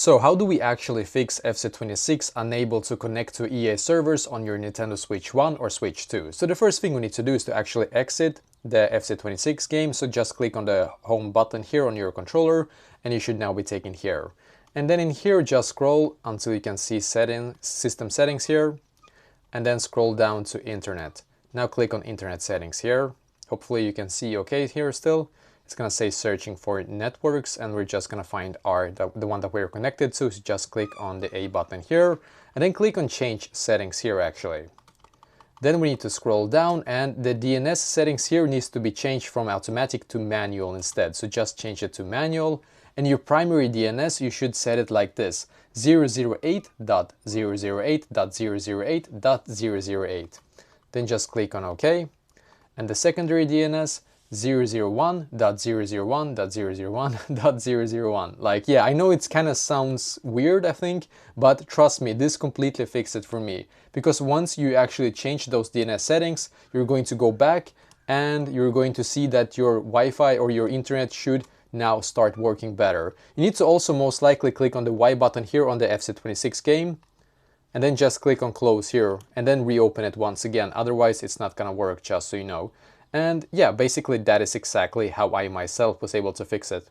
So how do we actually fix FC26 unable to connect to EA servers on your Nintendo Switch 1 or Switch 2? So the first thing we need to do is to actually exit the FC26 game. So just click on the home button here on your controller and you should now be taken here. And then in here just scroll until you can see system settings here and then scroll down to internet. Now click on internet settings here. Hopefully you can see okay here still. It's going to say searching for networks and we're just going to find the one that we're connected to. So just click on the A button here and then click on change settings here actually. Then we need to scroll down and the DNS settings here needs to be changed from automatic to manual instead. So just change it to manual and your primary DNS you should set it like this: 008.008.008.008. Then just click on OK. And the secondary DNS 001.001.001.001. Like, yeah, I know it kind of sounds weird, I think, but trust me, this completely fixed it for me. Because once you actually change those DNS settings, you're going to go back and you're going to see that your Wi-Fi or your internet should now start working better. You need to also most likely click on the Y button here on the FC26 game and then just click on close here and then reopen it once again. Otherwise, it's not gonna work, just so you know. And yeah, basically that is exactly how I myself was able to fix it.